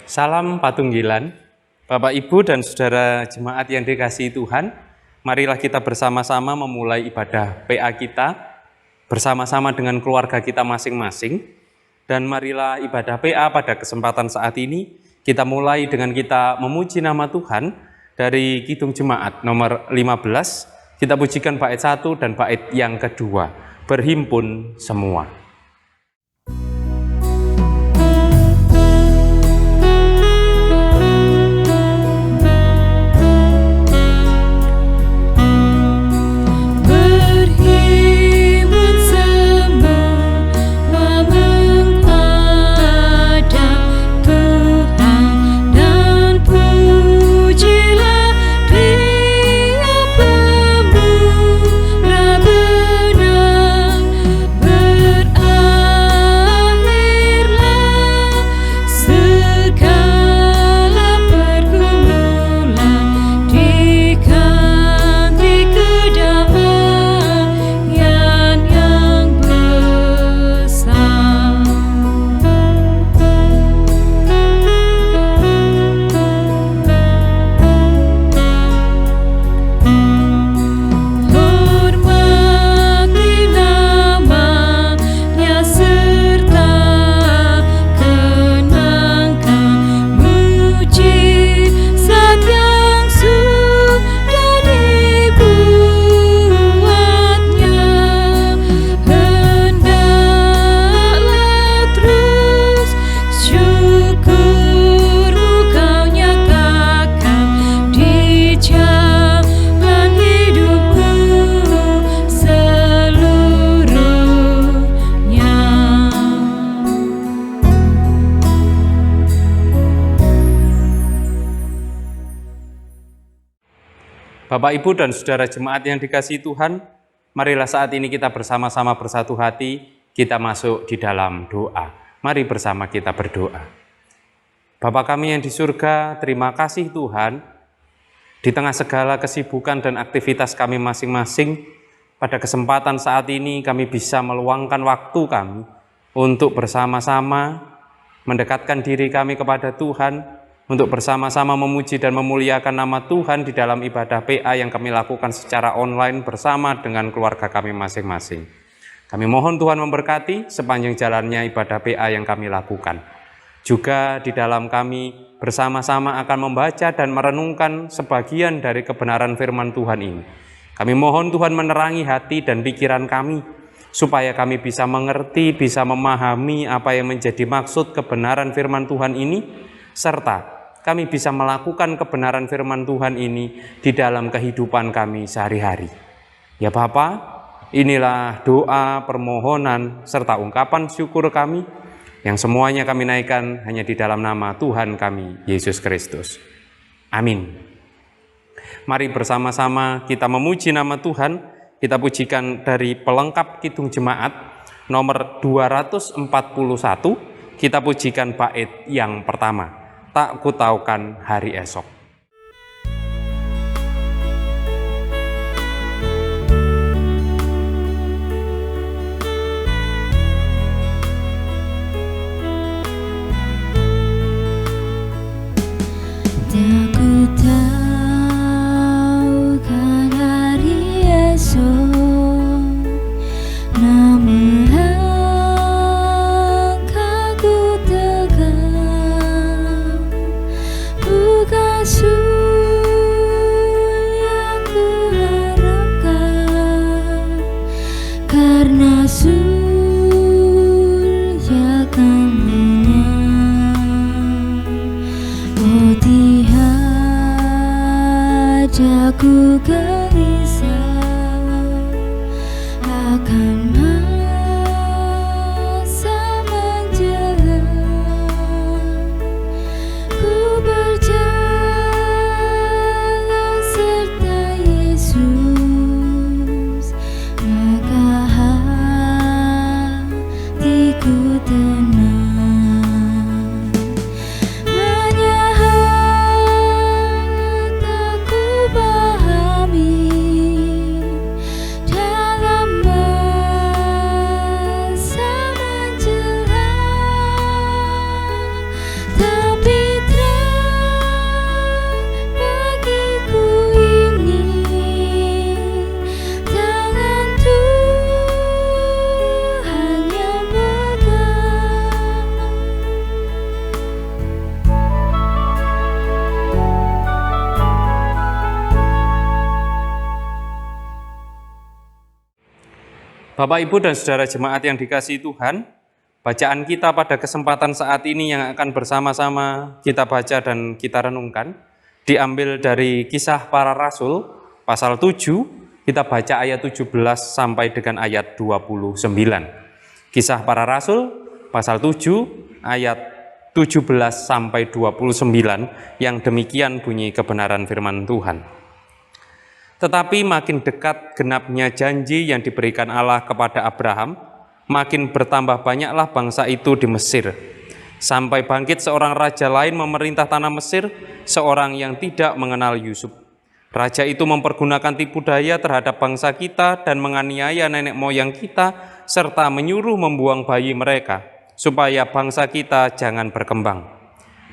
Salam Patunggilan, Bapak Ibu dan Saudara Jemaat yang dikasihi Tuhan. Marilah kita bersama-sama memulai ibadah PA kita bersama-sama dengan keluarga kita masing-masing. Dan marilah ibadah PA pada kesempatan saat ini kita mulai dengan kita memuji nama Tuhan dari Kidung Jemaat nomor 15. Kita pujikan bait 1 dan bait yang kedua, berhimpun semua. Bapak, Ibu, dan Saudara Jemaat yang dikasihi Tuhan, marilah saat ini kita bersama-sama bersatu hati, kita masuk di dalam doa. Mari bersama kita berdoa. Bapa kami yang di surga, terima kasih Tuhan, di tengah segala kesibukan dan aktivitas kami masing-masing, pada kesempatan saat ini kami bisa meluangkan waktu kami untuk bersama-sama mendekatkan diri kami kepada Tuhan, untuk bersama-sama memuji dan memuliakan nama Tuhan di dalam ibadah PA yang kami lakukan secara online bersama dengan keluarga kami masing-masing. Kami mohon Tuhan memberkati sepanjang jalannya ibadah PA yang kami lakukan. Juga di dalam kami bersama-sama akan membaca dan merenungkan sebagian dari kebenaran firman Tuhan ini. Kami mohon Tuhan menerangi hati dan pikiran kami, supaya kami bisa mengerti, bisa memahami apa yang menjadi maksud kebenaran firman Tuhan ini, serta kami bisa melakukan kebenaran firman Tuhan ini di dalam kehidupan kami sehari-hari. Ya Bapa, inilah doa, permohonan, serta ungkapan syukur kami, yang semuanya kami naikkan hanya di dalam nama Tuhan kami, Yesus Kristus. Amin. Mari bersama-sama kita memuji nama Tuhan, kita pujikan dari pelengkap Kidung Jemaat nomor 241, kita pujikan bait yang pertama. Tak kutaukan hari esok. Tak kutaukan hari esok, namun langkahku tegak, bukan yang kuharapkan, karena surya kan lenyap. Oh tiada ku gelisah akan masa menjelang. Ku berjalan serta Yesus, maka hatiku tenang. Banyak hal tak ku pahami, Bapak, Ibu, dan Saudara jemaat yang dikasihi Tuhan, bacaan kita pada kesempatan saat ini yang akan bersama-sama kita baca dan kita renungkan, diambil dari Kisah Para Rasul, pasal 7, kita baca ayat 17 sampai dengan ayat 29. Kisah Para Rasul, pasal 7, ayat 17 sampai 29, yang demikian bunyi kebenaran firman Tuhan. Tetapi makin dekat genapnya janji yang diberikan Allah kepada Abraham, makin bertambah banyaklah bangsa itu di Mesir. Sampai bangkit seorang raja lain memerintah tanah Mesir, seorang yang tidak mengenal Yusuf. Raja itu mempergunakan tipu daya terhadap bangsa kita dan menganiaya nenek moyang kita, serta menyuruh membuang bayi mereka, supaya bangsa kita jangan berkembang.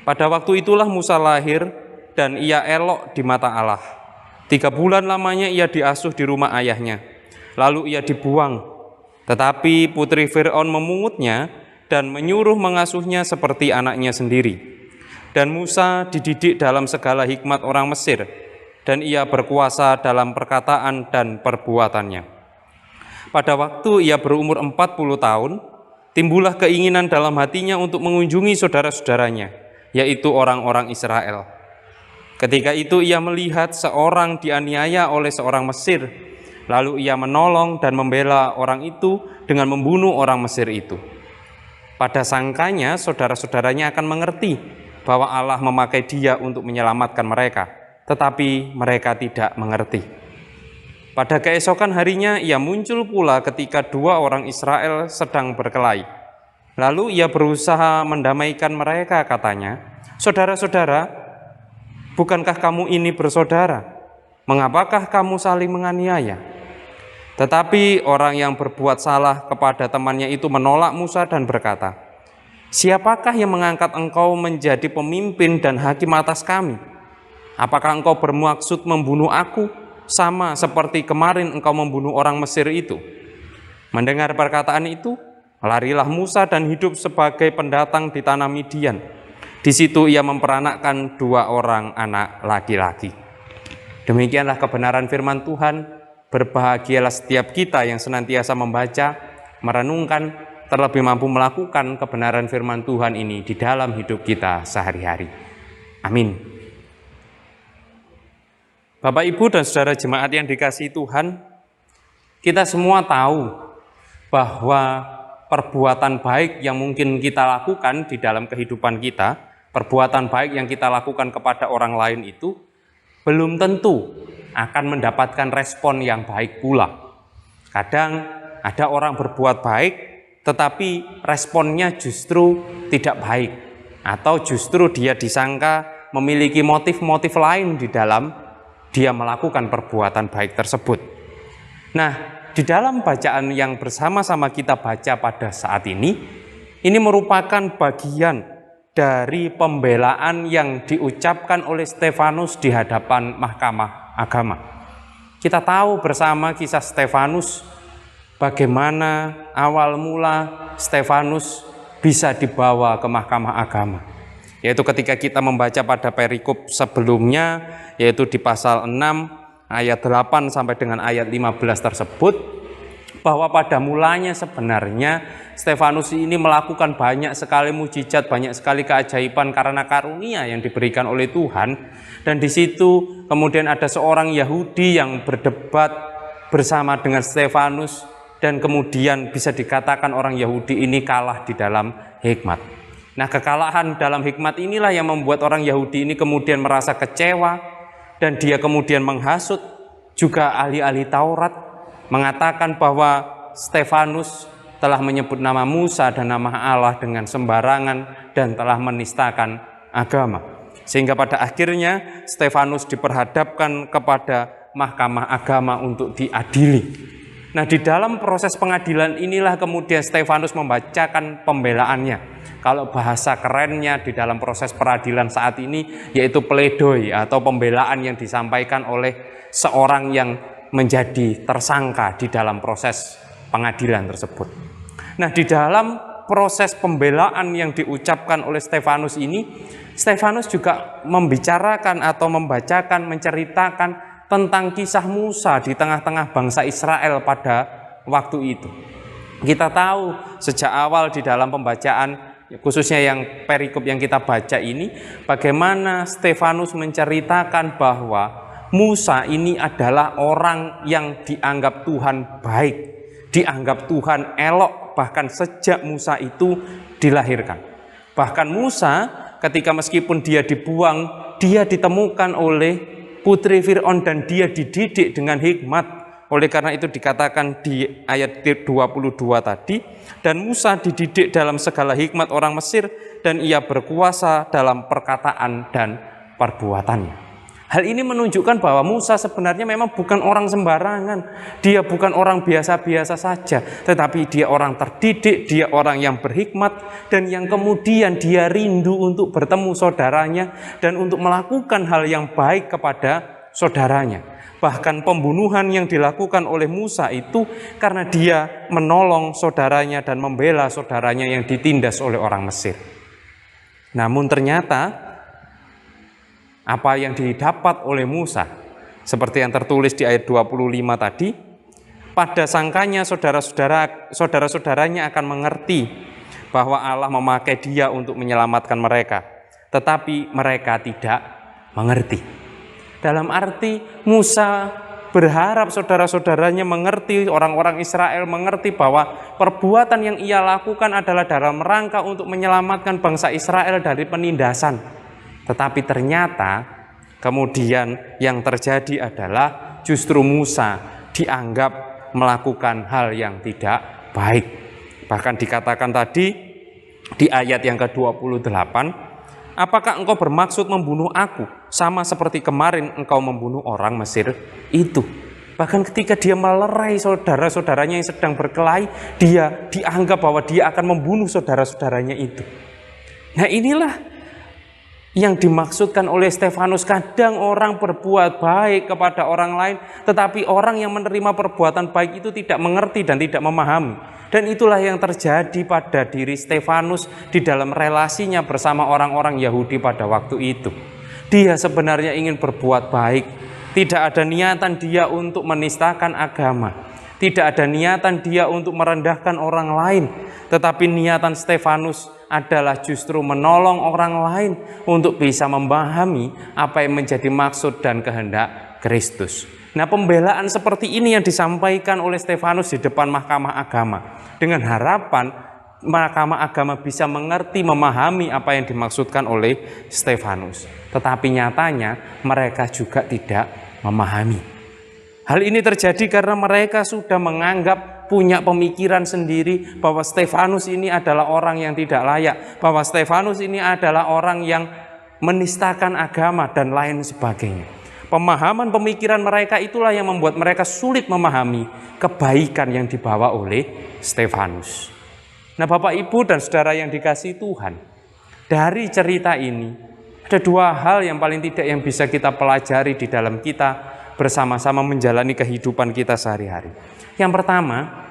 Pada waktu itulah Musa lahir, dan ia elok di mata Allah. 3 bulan lamanya ia diasuh di rumah ayahnya, lalu ia dibuang. Tetapi putri Fir'aun memungutnya dan menyuruh mengasuhnya seperti anaknya sendiri. Dan Musa dididik dalam segala hikmat orang Mesir, dan ia berkuasa dalam perkataan dan perbuatannya. Pada waktu ia berumur 40 tahun, timbullah keinginan dalam hatinya untuk mengunjungi saudara-saudaranya, yaitu orang-orang Israel. Ketika itu ia melihat seorang dianiaya oleh seorang Mesir, lalu ia menolong dan membela orang itu dengan membunuh orang Mesir itu. Pada sangkanya saudara-saudaranya akan mengerti bahwa Allah memakai dia untuk menyelamatkan mereka, tetapi mereka tidak mengerti. Pada keesokan harinya ia muncul pula ketika 2 orang Israel sedang berkelahi. Lalu ia berusaha mendamaikan mereka, katanya, "Saudara-saudara, bukankah kamu ini bersaudara? Mengapakah kamu saling menganiaya?" Tetapi orang yang berbuat salah kepada temannya itu menolak Musa dan berkata, "Siapakah yang mengangkat engkau menjadi pemimpin dan hakim atas kami? Apakah engkau bermaksud membunuh aku, sama seperti kemarin engkau membunuh orang Mesir itu?" Mendengar perkataan itu, larilah Musa dan hidup sebagai pendatang di tanah Midian. Di situ ia memperanakkan 2 orang anak laki-laki. Demikianlah kebenaran firman Tuhan. Berbahagialah setiap kita yang senantiasa membaca, merenungkan, terlebih mampu melakukan kebenaran firman Tuhan ini di dalam hidup kita sehari-hari. Amin. Bapak, Ibu, dan Saudara jemaat yang dikasihi Tuhan, kita semua tahu bahwa perbuatan baik yang mungkin kita lakukan di dalam kehidupan kita, perbuatan baik yang kita lakukan kepada orang lain itu belum tentu akan mendapatkan respon yang baik pula. Kadang ada orang berbuat baik tetapi responnya justru tidak baik, atau justru dia disangka memiliki motif-motif lain di dalam dia melakukan perbuatan baik tersebut. Nah, di dalam bacaan yang bersama-sama kita baca pada saat ini merupakan bagian dari pembelaan yang diucapkan oleh Stefanus di hadapan Mahkamah Agama. Kita tahu bersama kisah Stefanus, bagaimana awal mula Stefanus bisa dibawa ke Mahkamah Agama. Yaitu ketika kita membaca pada perikop sebelumnya, yaitu di pasal 6 ayat 8 sampai dengan ayat 15 tersebut, bahwa pada mulanya sebenarnya Stefanus ini melakukan banyak sekali mujizat, banyak sekali keajaiban karena karunia yang diberikan oleh Tuhan. Dan di situ kemudian ada seorang Yahudi yang berdebat bersama dengan Stefanus, dan kemudian bisa dikatakan orang Yahudi ini kalah di dalam hikmat. Nah, kekalahan dalam hikmat inilah yang membuat orang Yahudi ini kemudian merasa kecewa, dan dia kemudian menghasut juga ahli-ahli Taurat, mengatakan bahwa Stefanus telah menyebut nama Musa dan nama Allah dengan sembarangan dan telah menistakan agama. Sehingga pada akhirnya Stefanus diperhadapkan kepada Mahkamah Agama untuk diadili. Nah, di dalam proses pengadilan inilah kemudian Stefanus membacakan pembelaannya. Kalau bahasa kerennya di dalam proses peradilan saat ini yaitu pledoi atau pembelaan yang disampaikan oleh seorang yang menjadi tersangka di dalam proses pengadilan tersebut. Nah, di dalam proses pembelaan yang diucapkan oleh Stefanus ini, Stefanus juga membicarakan atau membacakan, menceritakan tentang kisah Musa di tengah-tengah bangsa Israel pada waktu itu. Kita tahu sejak awal di dalam pembacaan, khususnya yang perikop yang kita baca ini, bagaimana Stefanus menceritakan bahwa Musa ini adalah orang yang dianggap Tuhan baik, dianggap Tuhan elok, bahkan sejak Musa itu dilahirkan. Bahkan Musa ketika meskipun dia dibuang, dia ditemukan oleh putri Fir'aun dan dia dididik dengan hikmat. Oleh karena itu dikatakan di ayat 22 tadi, dan Musa dididik dalam segala hikmat orang Mesir dan ia berkuasa dalam perkataan dan perbuatannya. Hal ini menunjukkan bahwa Musa sebenarnya memang bukan orang sembarangan. Dia bukan orang biasa-biasa saja, tetapi dia orang terdidik, dia orang yang berhikmat, dan yang kemudian dia rindu untuk bertemu saudaranya dan untuk melakukan hal yang baik kepada saudaranya. Bahkan pembunuhan yang dilakukan oleh Musa itu karena dia menolong saudaranya dan membela saudaranya yang ditindas oleh orang Mesir. Namun ternyata apa yang didapat oleh Musa, seperti yang tertulis di ayat 25 tadi, pada sangkanya saudara-saudaranya akan mengerti bahwa Allah memakai dia untuk menyelamatkan mereka, tetapi mereka tidak mengerti. Dalam arti Musa berharap saudara-saudaranya mengerti, orang-orang Israel mengerti bahwa perbuatan yang ia lakukan adalah dalam rangka untuk menyelamatkan bangsa Israel dari penindasan. Tetapi ternyata kemudian yang terjadi adalah justru Musa dianggap melakukan hal yang tidak baik. Bahkan dikatakan tadi di ayat yang ke-28, apakah engkau bermaksud membunuh aku sama seperti kemarin engkau membunuh orang Mesir itu? Bahkan ketika dia melerai saudara-saudaranya yang sedang berkelahi, dia dianggap bahwa dia akan membunuh saudara-saudaranya itu. Nah, inilah yang dimaksudkan oleh Stefanus. Kadang orang berbuat baik kepada orang lain, tetapi orang yang menerima perbuatan baik itu tidak mengerti dan tidak memahami. Dan itulah yang terjadi pada diri Stefanus di dalam relasinya bersama orang-orang Yahudi pada waktu itu. Dia sebenarnya ingin berbuat baik. Tidak ada niatan dia untuk menistakan agama. Tidak ada niatan dia untuk merendahkan orang lain. Tetapi niatan Stefanus adalah justru menolong orang lain untuk bisa memahami apa yang menjadi maksud dan kehendak Kristus. Nah, pembelaan seperti ini yang disampaikan oleh Stefanus di depan mahkamah agama, dengan harapan mahkamah agama bisa mengerti, memahami apa yang dimaksudkan oleh Stefanus. Tetapi nyatanya mereka juga tidak memahami. Hal ini terjadi karena mereka sudah menganggap, punya pemikiran sendiri bahwa Stefanus ini adalah orang yang tidak layak, bahwa Stefanus ini adalah orang yang menistakan agama dan lain sebagainya. Pemahaman pemikiran mereka itulah yang membuat mereka sulit memahami kebaikan yang dibawa oleh Stefanus. Nah, Bapak, Ibu, dan saudara yang dikasihi Tuhan, dari cerita ini ada dua hal yang paling tidak yang bisa kita pelajari di dalam kita bersama-sama menjalani kehidupan kita sehari-hari. Yang pertama,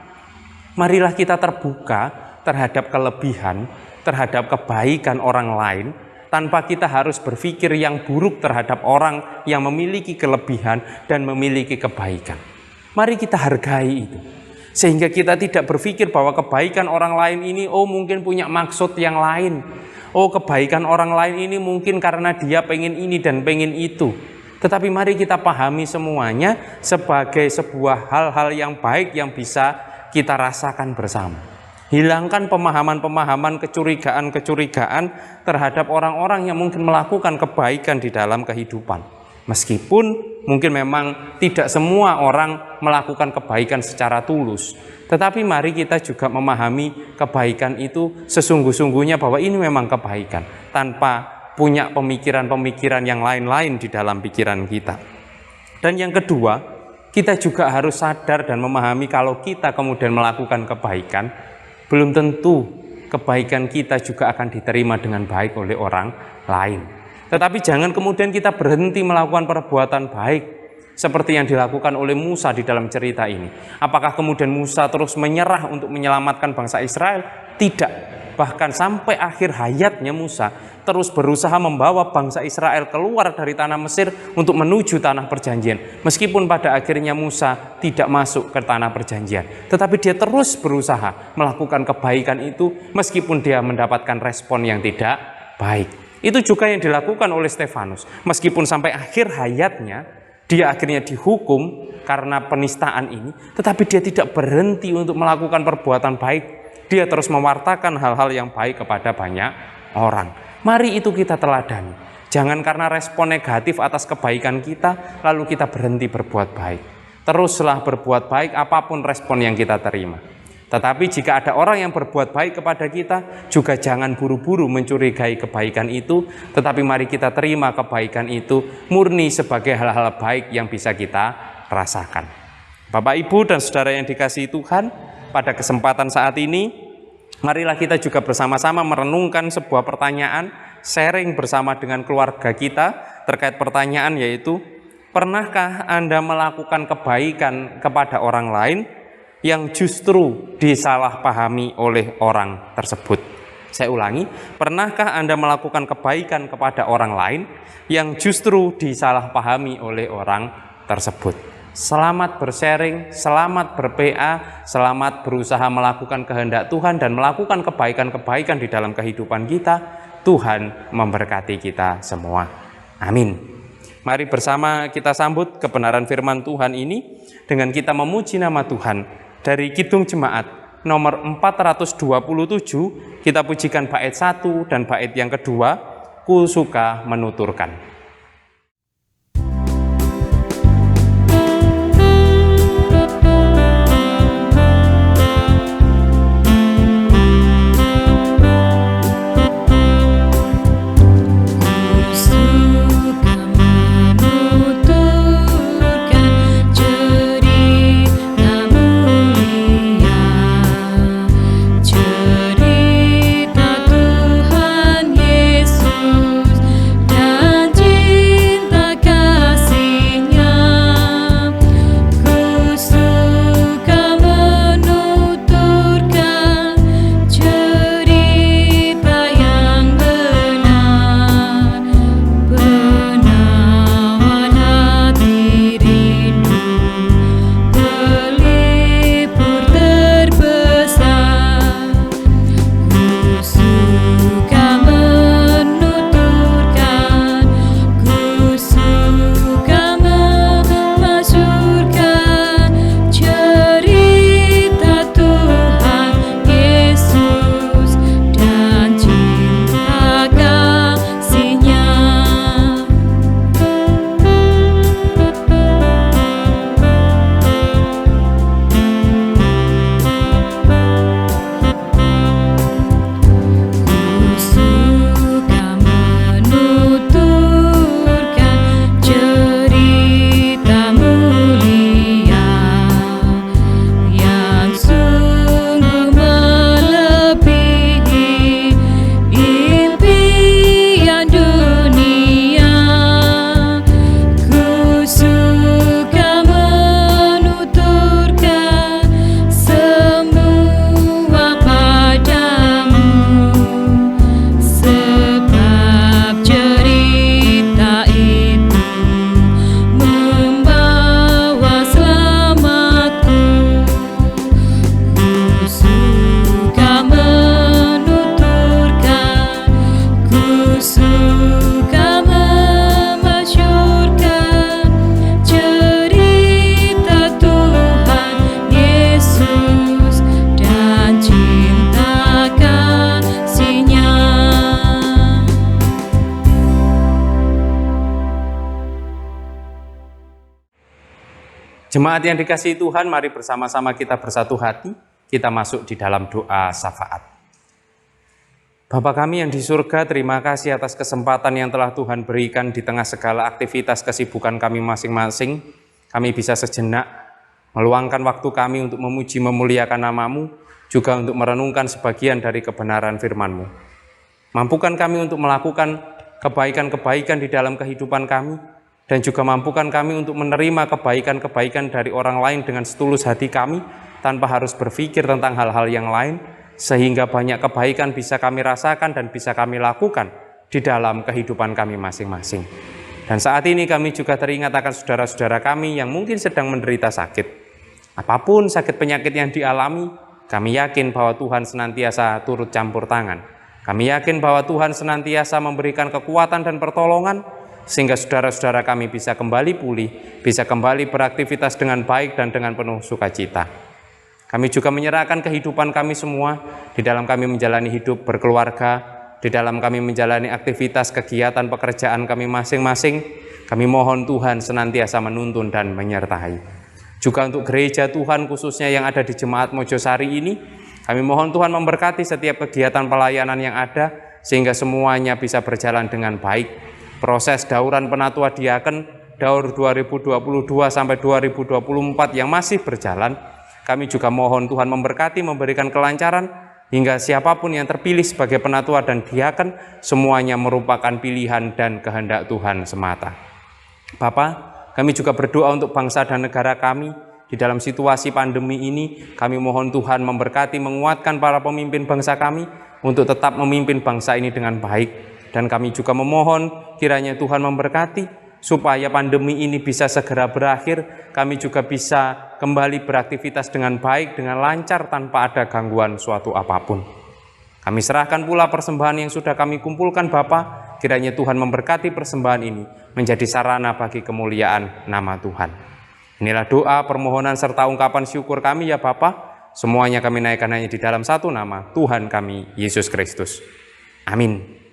marilah kita terbuka terhadap kelebihan, terhadap kebaikan orang lain, tanpa kita harus berpikir yang buruk terhadap orang yang memiliki kelebihan dan memiliki kebaikan. Mari kita hargai itu, sehingga kita tidak berpikir bahwa kebaikan orang lain ini mungkin punya maksud yang lain. Kebaikan orang lain ini mungkin karena dia pengen ini dan pengen itu. Tetapi mari kita pahami semuanya sebagai sebuah hal-hal yang baik yang bisa kita rasakan bersama. Hilangkan pemahaman-pemahaman, kecurigaan-kecurigaan terhadap orang-orang yang mungkin melakukan kebaikan di dalam kehidupan. Meskipun mungkin memang tidak semua orang melakukan kebaikan secara tulus, tetapi mari kita juga memahami kebaikan itu sesungguh-sungguhnya bahwa ini memang kebaikan, tanpa punya pemikiran-pemikiran yang lain-lain di dalam pikiran kita. Dan yang kedua, kita juga harus sadar dan memahami kalau kita kemudian melakukan kebaikan, belum tentu kebaikan kita juga akan diterima dengan baik oleh orang lain. Tetapi jangan kemudian kita berhenti melakukan perbuatan baik seperti yang dilakukan oleh Musa di dalam cerita ini. Apakah kemudian Musa terus menyerah untuk menyelamatkan bangsa Israel? Tidak. bahkan sampai akhir hayatnya Musa, terus berusaha membawa bangsa Israel keluar dari tanah Mesir untuk menuju tanah perjanjian. Meskipun pada akhirnya Musa tidak masuk ke tanah perjanjian, tetapi dia terus berusaha melakukan kebaikan itu meskipun dia mendapatkan respon yang tidak baik. Itu juga yang dilakukan oleh Stefanus. Meskipun sampai akhir hayatnya dia akhirnya dihukum karena penistaan ini, tetapi dia tidak berhenti untuk melakukan perbuatan baik. Dia terus mewartakan hal-hal yang baik kepada banyak orang. Mari itu kita teladani. Jangan karena respon negatif atas kebaikan kita, lalu kita berhenti berbuat baik. Teruslah berbuat baik apapun respon yang kita terima. Tetapi jika ada orang yang berbuat baik kepada kita, juga jangan buru-buru mencurigai kebaikan itu, tetapi mari kita terima kebaikan itu murni sebagai hal-hal baik yang bisa kita rasakan. Bapak, Ibu, dan saudara yang dikasihi Tuhan, pada kesempatan saat ini, marilah kita juga bersama-sama merenungkan sebuah pertanyaan, sharing bersama dengan keluarga kita terkait pertanyaan yaitu, pernahkah Anda melakukan kebaikan kepada orang lain yang justru disalahpahami oleh orang tersebut? Saya ulangi, pernahkah Anda melakukan kebaikan kepada orang lain yang justru disalahpahami oleh orang tersebut? Selamat bersharing, selamat ber-PA, selamat berusaha melakukan kehendak Tuhan dan melakukan kebaikan-kebaikan di dalam kehidupan kita. Tuhan memberkati kita semua. Amin. Mari bersama kita sambut kebenaran firman Tuhan ini dengan kita memuji nama Tuhan. Dari Kidung Jemaat nomor 427, kita pujikan bait 1 dan bait yang kedua, Ku suka menuturkan. Jemaat yang dikasihi Tuhan, mari bersama-sama kita bersatu hati, kita masuk di dalam doa syafaat. Bapa kami yang di surga, terima kasih atas kesempatan yang telah Tuhan berikan di tengah segala aktivitas kesibukan kami masing-masing. Kami bisa sejenak meluangkan waktu kami untuk memuji memuliakan nama-Mu, juga untuk merenungkan sebagian dari kebenaran firman-Mu. Mampukan kami untuk melakukan kebaikan-kebaikan di dalam kehidupan kami, dan juga mampukan kami untuk menerima kebaikan-kebaikan dari orang lain dengan setulus hati kami, tanpa harus berpikir tentang hal-hal yang lain, sehingga banyak kebaikan bisa kami rasakan dan bisa kami lakukan di dalam kehidupan kami masing-masing. Dan saat ini kami juga teringat akan saudara-saudara kami yang mungkin sedang menderita sakit. Apapun sakit penyakit yang dialami, kami yakin bahwa Tuhan senantiasa turut campur tangan. Kami yakin bahwa Tuhan senantiasa memberikan kekuatan dan pertolongan, sehingga saudara-saudara kami bisa kembali pulih, bisa kembali beraktivitas dengan baik dan dengan penuh sukacita. Kami juga menyerahkan kehidupan kami semua di dalam kami menjalani hidup berkeluarga, di dalam kami menjalani aktivitas kegiatan pekerjaan kami masing-masing. Kami mohon Tuhan senantiasa menuntun dan menyertai. Juga untuk gereja Tuhan khususnya yang ada di Jemaat Mojosari ini, kami mohon Tuhan memberkati setiap kegiatan pelayanan yang ada, sehingga semuanya bisa berjalan dengan baik. Proses dauran penatua diaken Daur 2022 sampai 2024 yang masih berjalan, kami juga mohon Tuhan memberkati, memberikan kelancaran, hingga siapapun yang terpilih sebagai penatua dan diaken, semuanya merupakan pilihan dan kehendak Tuhan semata. Bapa, kami juga berdoa untuk bangsa dan negara kami. Di dalam situasi pandemi ini, kami mohon Tuhan memberkati, menguatkan para pemimpin bangsa kami untuk tetap memimpin bangsa ini dengan baik. Dan kami juga memohon kiranya Tuhan memberkati, supaya pandemi ini bisa segera berakhir, kami juga bisa kembali beraktivitas dengan baik, dengan lancar, tanpa ada gangguan suatu apapun. Kami serahkan pula persembahan yang sudah kami kumpulkan Bapa, kiranya Tuhan memberkati persembahan ini menjadi sarana bagi kemuliaan nama Tuhan. Inilah doa, permohonan, serta ungkapan syukur kami ya Bapa. Semuanya kami naikkan hanya di dalam satu nama, Tuhan kami, Yesus Kristus. Amin.